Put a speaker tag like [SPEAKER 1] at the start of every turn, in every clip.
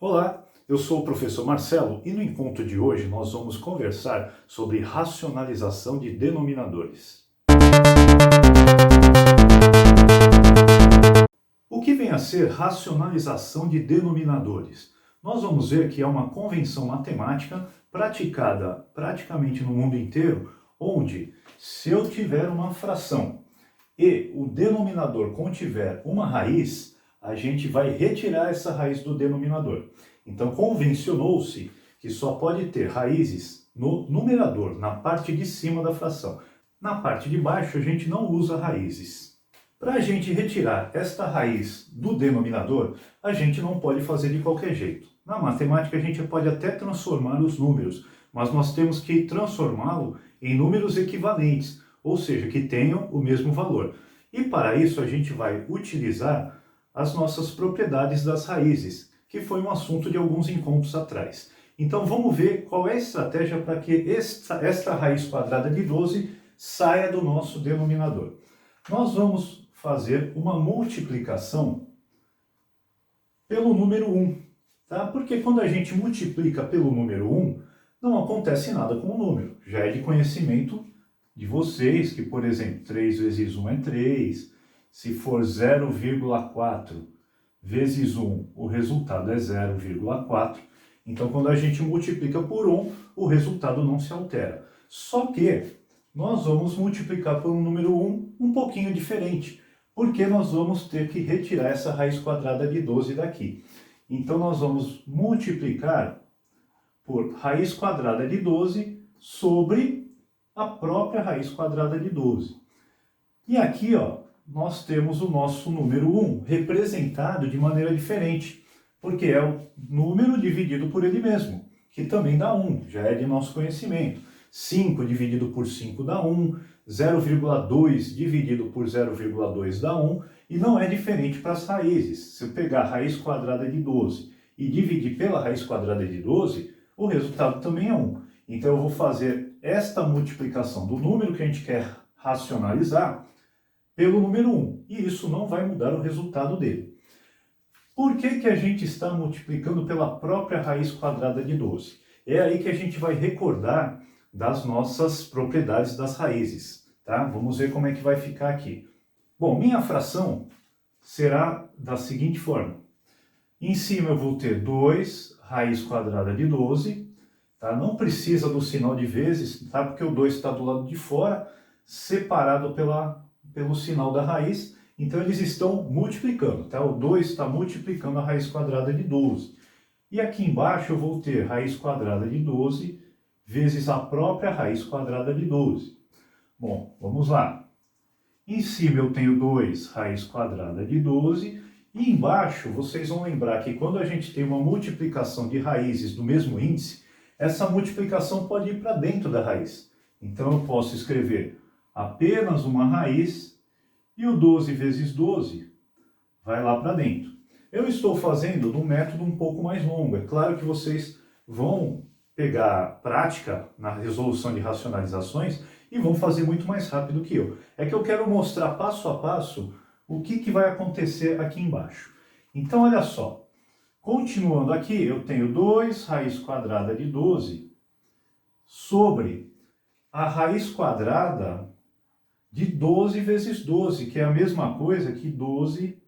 [SPEAKER 1] Olá, eu sou o professor Marcelo e no encontro de hoje nós vamos conversar sobre racionalização de denominadores. O que vem a ser racionalização de denominadores? Nós vamos ver que é uma convenção matemática praticada praticamente no mundo inteiro, onde se eu tiver uma fração e o denominador contiver uma raiz, a gente vai retirar essa raiz do denominador. Então, convencionou-se que só pode ter raízes no numerador, na parte de cima da fração. Na parte de baixo, a gente não usa raízes. Para a gente retirar esta raiz do denominador, a gente não pode fazer de qualquer jeito. Na matemática, a gente pode até transformar os números, mas nós temos que transformá-lo em números equivalentes, ou seja, que tenham o mesmo valor. E para isso, a gente vai utilizar as nossas propriedades das raízes, que foi um assunto de alguns encontros atrás. Então vamos ver qual é a estratégia para que esta raiz quadrada de 12 saia do nosso denominador. Nós vamos fazer uma multiplicação pelo número 1, tá? Porque quando a gente multiplica pelo número 1, não acontece nada com o número. Já é de conhecimento de vocês que, por exemplo, 3 vezes 1 é 3, se for 0,4 vezes 1, o resultado é 0,4. Então, quando a gente multiplica por 1, o resultado não se altera. Só que nós vamos multiplicar por um número 1 um pouquinho diferente, porque nós vamos ter que retirar essa raiz quadrada de 12 daqui. Então, nós vamos multiplicar por raiz quadrada de 12 sobre a própria raiz quadrada de 12. E aqui, ó, nós temos o nosso número 1 representado de maneira diferente, porque é o número dividido por ele mesmo, que também dá 1, já é de nosso conhecimento. 5 dividido por 5 dá 1, 0,2 dividido por 0,2 dá 1, e não é diferente para as raízes. Se eu pegar a raiz quadrada de 12 e dividir pela raiz quadrada de 12, o resultado também é 1. Então eu vou fazer esta multiplicação do número que a gente quer racionalizar pelo número 1, e isso não vai mudar o resultado dele. Por que a gente está multiplicando pela própria raiz quadrada de 12? É aí que a gente vai recordar das nossas propriedades das raízes, tá? Vamos ver como é que vai ficar aqui. Bom, minha fração será da seguinte forma. Em cima eu vou ter 2 raiz quadrada de 12, tá? Não precisa do sinal de vezes, tá? Porque o 2 está do lado de fora, separado pelo sinal da raiz, então eles estão multiplicando, tá? O 2 está multiplicando a raiz quadrada de 12. E aqui embaixo eu vou ter raiz quadrada de 12 vezes a própria raiz quadrada de 12. Bom, vamos lá. Em cima eu tenho 2 raiz quadrada de 12, e embaixo vocês vão lembrar que quando a gente tem uma multiplicação de raízes do mesmo índice, essa multiplicação pode ir para dentro da raiz. Então eu posso escrever apenas uma raiz, e o 12 vezes 12 vai lá para dentro. Eu estou fazendo num método um pouco mais longo. É claro que vocês vão pegar prática na resolução de racionalizações e vão fazer muito mais rápido que eu. É que eu quero mostrar passo a passo o que vai acontecer aqui embaixo. Então, olha só. Continuando aqui, eu tenho 2 raiz quadrada de 12 sobre a raiz quadrada de 12 vezes 12, que é a mesma coisa que 12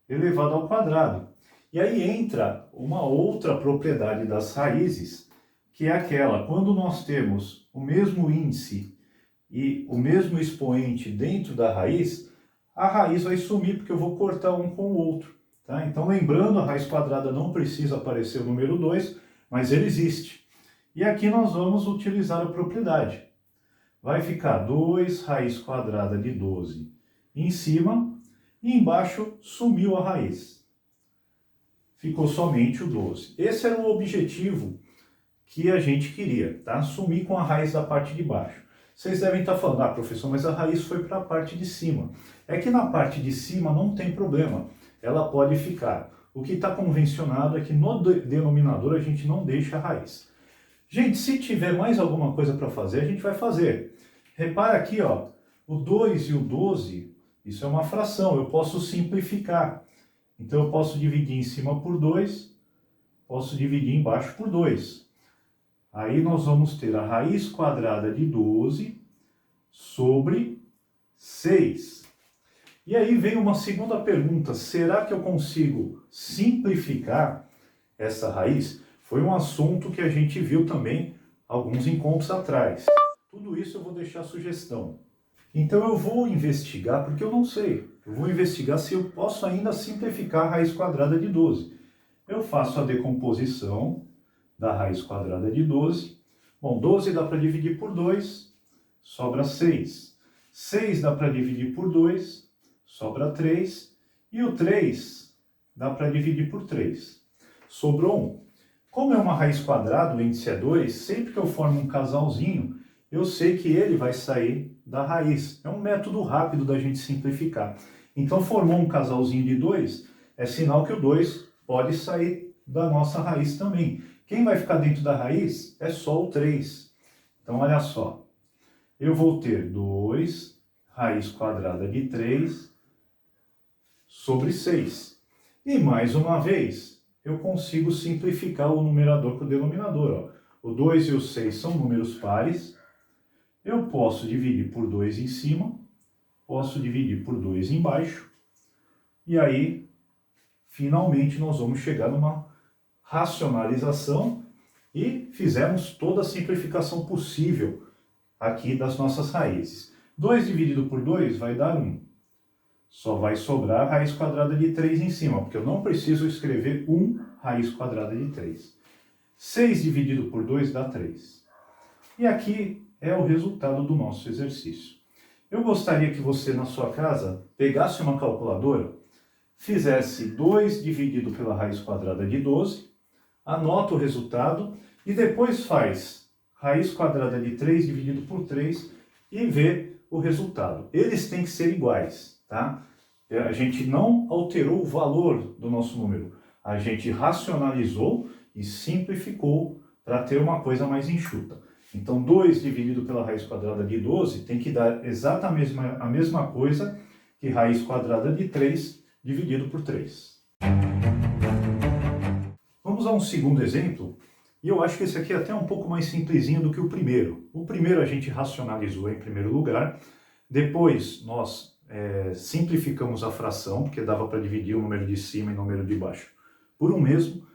[SPEAKER 1] elevado ao quadrado. E aí entra uma outra propriedade das raízes, que é aquela, quando nós temos o mesmo índice e o mesmo expoente dentro da raiz, a raiz vai sumir, porque eu vou cortar um com o outro. Tá? Então, lembrando, a raiz quadrada não precisa aparecer o número 2, mas ele existe. E aqui nós vamos utilizar a propriedade. Vai ficar 2 raiz quadrada de 12 em cima, e embaixo sumiu a raiz. Ficou somente o 12. Esse era o objetivo que a gente queria, tá? Sumir com a raiz da parte de baixo. Vocês devem estar falando, professor, mas a raiz foi para a parte de cima. É que na parte de cima não tem problema, ela pode ficar. O que está convencionado é que no denominador a gente não deixa a raiz. Gente, se tiver mais alguma coisa para fazer, a gente vai fazer. Repara aqui, ó, o 2 e o 12, isso é uma fração, eu posso simplificar. Então eu posso dividir em cima por 2 posso dividir embaixo por 2. Aí nós vamos ter a raiz quadrada de 12 sobre 6. E aí vem uma segunda pergunta: será que eu consigo simplificar essa raiz? Foi um assunto que a gente viu também alguns encontros atrás. Tudo isso eu vou deixar a sugestão. Então eu vou investigar, porque eu não sei. Eu vou investigar se eu posso ainda simplificar a raiz quadrada de 12. Eu faço a decomposição da raiz quadrada de 12. Bom, 12 dá para dividir por 2, sobra 6. 6 dá para dividir por 2, sobra 3. E o 3 dá para dividir por 3. Sobrou 1. Como é uma raiz quadrada, o índice é 2, sempre que eu formo um casalzinho, eu sei que ele vai sair da raiz. É um método rápido da gente simplificar. Então, formou um casalzinho de 2, é sinal que o 2 pode sair da nossa raiz também. Quem vai ficar dentro da raiz é só o 3. Então, olha só. Eu vou ter 2 raiz quadrada de 3 sobre 6. E, mais uma vez, eu consigo simplificar o numerador com o denominador. Ó. O 2 e o 6 são números pares. Eu posso dividir por 2 em cima, posso dividir por 2 embaixo, e aí, finalmente, nós vamos chegar numa racionalização e fizemos toda a simplificação possível aqui das nossas raízes. 2 dividido por 2 vai dar 1. Só vai sobrar a raiz quadrada de 3 em cima, porque eu não preciso escrever 1 raiz quadrada de 3. 6 dividido por 2 dá 3. E aqui é o resultado do nosso exercício. Eu gostaria que você, na sua casa, pegasse uma calculadora, fizesse 2 dividido pela raiz quadrada de 12, anota o resultado e depois faz raiz quadrada de 3 dividido por 3 e vê o resultado. Eles têm que ser iguais, tá? A gente não alterou o valor do nosso número, a gente racionalizou e simplificou para ter uma coisa mais enxuta. Então, 2 dividido pela raiz quadrada de 12 tem que dar exatamente a mesma coisa que raiz quadrada de 3 dividido por 3. Vamos a um segundo exemplo, e eu acho que esse aqui é até um pouco mais simplesinho do que o primeiro. O primeiro a gente racionalizou em primeiro lugar, depois nós simplificamos a fração, porque dava para dividir o número de cima e o número de baixo por um mesmo,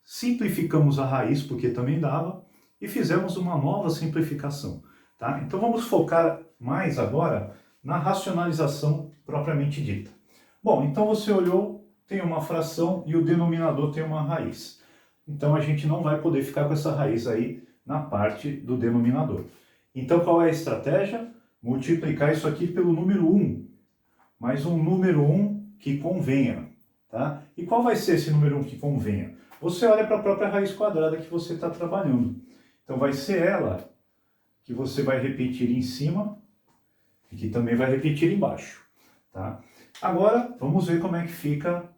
[SPEAKER 1] simplificamos a raiz, porque também dava, e fizemos uma nova simplificação. Tá? Então vamos focar mais agora na racionalização propriamente dita. Bom, então você olhou, tem uma fração e o denominador tem uma raiz. Então a gente não vai poder ficar com essa raiz aí na parte do denominador. Então qual é a estratégia? Multiplicar isso aqui pelo número 1, mais um número 1 que convenha. Tá? E qual vai ser esse número 1 que convenha? Você olha para a própria raiz quadrada que você está trabalhando. Então vai ser ela que você vai repetir em cima e que também vai repetir embaixo. Tá? Agora vamos ver como é que fica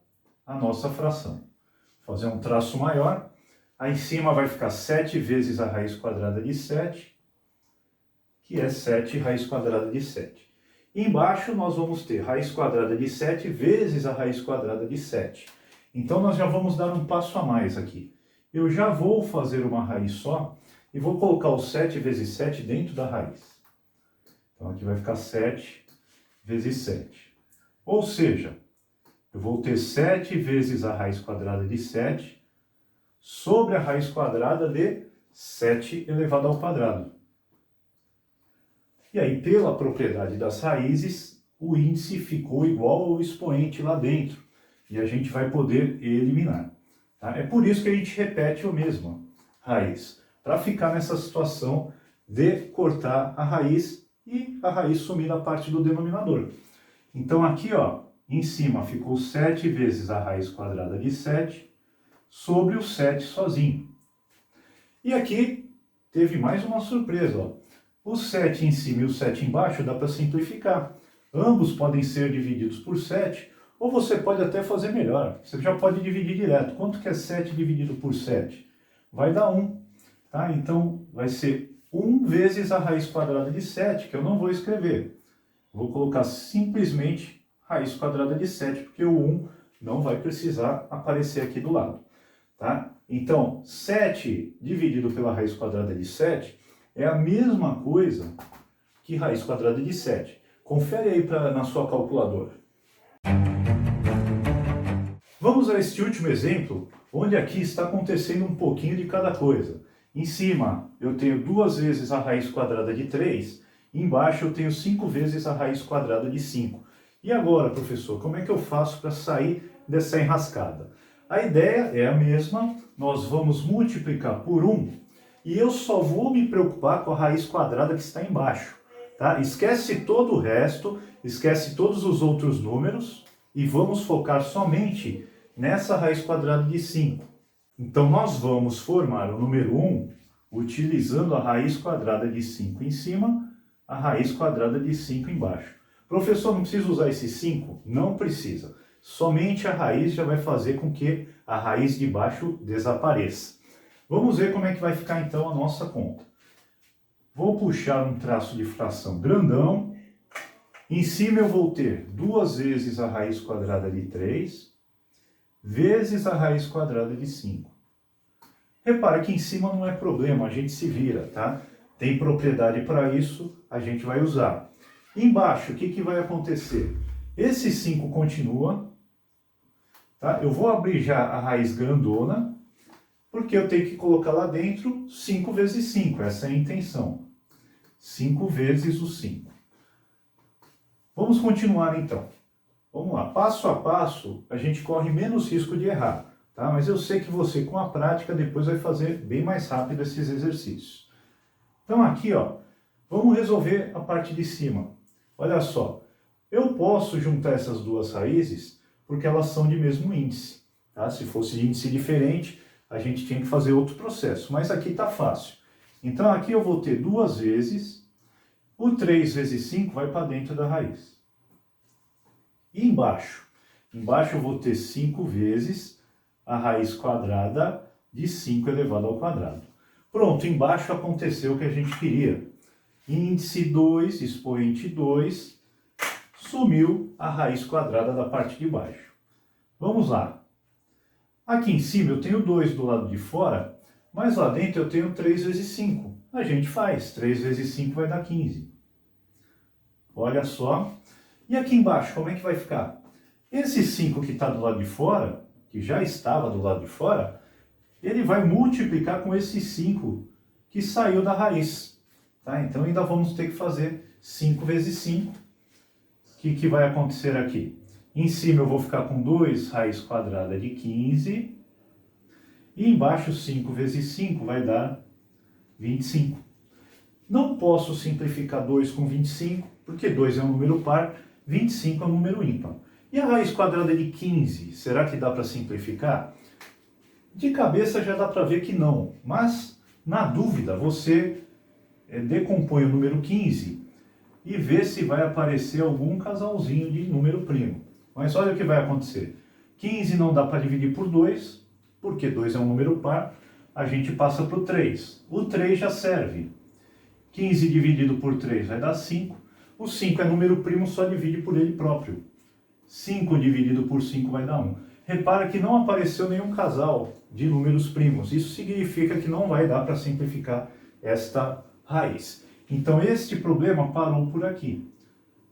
[SPEAKER 1] a nossa fração. Vou fazer um traço maior. Aí em cima vai ficar 7 vezes a raiz quadrada de 7, que é 7 raiz quadrada de 7. E embaixo nós vamos ter raiz quadrada de 7 vezes a raiz quadrada de 7. Então nós já vamos dar um passo a mais aqui. Eu já vou fazer uma raiz só e vou colocar o 7 vezes 7 dentro da raiz. Então aqui vai ficar 7 vezes 7. Ou seja, eu vou ter 7 vezes a raiz quadrada de 7 sobre a raiz quadrada de 7 elevado ao quadrado. E aí, pela propriedade das raízes, o índice ficou igual ao expoente lá dentro. E a gente vai poder eliminar. Tá? É por isso que a gente repete o mesmo raiz. Para ficar nessa situação de cortar a raiz e a raiz sumir da parte do denominador. Então aqui, ó, em cima ficou 7 vezes a raiz quadrada de 7 sobre o 7 sozinho. E aqui teve mais uma surpresa, ó. O 7 em cima e o 7 embaixo dá para simplificar. Ambos podem ser divididos por 7, ou você pode até fazer melhor. Você já pode dividir direto. Quanto que é 7 dividido por 7? Vai dar 1. Tá? Então, vai ser 1 vezes a raiz quadrada de 7, que eu não vou escrever. Vou colocar simplesmente raiz quadrada de 7, porque o 1 não vai precisar aparecer aqui do lado. Tá? Então, 7 dividido pela raiz quadrada de 7 é a mesma coisa que raiz quadrada de 7. Confere aí na sua calculadora. Vamos a este último exemplo, onde aqui está acontecendo um pouquinho de cada coisa. Em cima eu tenho 2 vezes a raiz quadrada de 3, e embaixo eu tenho 5 vezes a raiz quadrada de 5. E agora, professor, como é que eu faço para sair dessa enrascada? A ideia é a mesma, nós vamos multiplicar por 1, e eu só vou me preocupar com a raiz quadrada que está embaixo. Tá? Esquece todo o resto, esquece todos os outros números, e vamos focar somente nessa raiz quadrada de 5. Então, nós vamos formar o número 1 utilizando a raiz quadrada de 5 em cima, a raiz quadrada de 5 embaixo. Professor, não precisa usar esse 5? Não precisa. Somente a raiz já vai fazer com que a raiz de baixo desapareça. Vamos ver como é que vai ficar então a nossa conta. Vou puxar um traço de fração grandão. Em cima eu vou ter 2 vezes a raiz quadrada de 3 vezes a raiz quadrada de 5. Repara que em cima não é problema, a gente se vira, tá? Tem propriedade para isso, a gente vai usar. Embaixo, o que vai acontecer? Esse 5 continua, tá? Eu vou abrir já a raiz grandona, porque eu tenho que colocar lá dentro 5 vezes 5, essa é a intenção. 5 vezes o 5. Vamos continuar então. Vamos lá, passo a passo, a gente corre menos risco de errar, tá? Mas eu sei que você, com a prática, depois vai fazer bem mais rápido esses exercícios. Então aqui, ó, vamos resolver a parte de cima. Olha só, eu posso juntar essas duas raízes porque elas são de mesmo índice, tá? Se fosse de índice diferente, a gente tinha que fazer outro processo, mas aqui está fácil. Então aqui eu vou ter 2 vezes, o 3 vezes 5 vai para dentro da raiz. E embaixo? Embaixo eu vou ter 5 vezes a raiz quadrada de 5 elevado ao quadrado. Pronto, embaixo aconteceu o que a gente queria. Índice 2, expoente 2, sumiu a raiz quadrada da parte de baixo. Vamos lá. Aqui em cima eu tenho 2 do lado de fora, mas lá dentro eu tenho 3 vezes 5. A gente faz, 3 vezes 5 vai dar 15. Olha só. E aqui embaixo, como é que vai ficar? Esse 5 que está do lado de fora, que já estava do lado de fora, ele vai multiplicar com esse 5 que saiu da raiz. Tá? Então ainda vamos ter que fazer 5 vezes 5. O que vai acontecer aqui? Em cima eu vou ficar com 2 raiz quadrada de 15. E embaixo 5 vezes 5 vai dar 25. Não posso simplificar 2 com 25, porque 2 é um número par, 25 é um número ímpar. E a raiz quadrada de 15, será que dá para simplificar? De cabeça já dá para ver que não, mas na dúvida você decompõe o número 15 e vê se vai aparecer algum casalzinho de número primo. Mas olha o que vai acontecer. 15 não dá para dividir por 2, porque 2 é um número par, a gente passa para o 3. O 3 já serve. 15 dividido por 3 vai dar 5. O 5 é número primo, só divide por ele próprio. 5 dividido por 5 vai dar 1. Repara que não apareceu nenhum casal de números primos. Isso significa que não vai dar para simplificar esta raiz. Então este problema parou por aqui.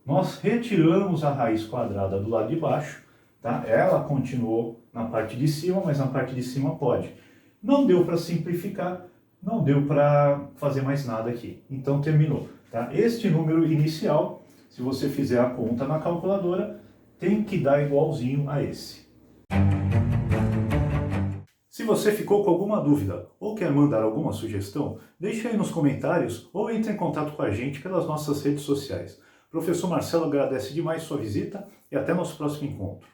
[SPEAKER 1] Nós retiramos a raiz quadrada do lado de baixo, tá? Ela continuou na parte de cima, mas na parte de cima pode. Não deu para simplificar, não deu para fazer mais nada aqui. Então terminou. Tá? Este número inicial, se você fizer a conta na calculadora, tem que dar igualzinho a esse. Se você ficou com alguma dúvida ou quer mandar alguma sugestão, deixe aí nos comentários ou entre em contato com a gente pelas nossas redes sociais. O professor Marcelo agradece demais sua visita e até nosso próximo encontro.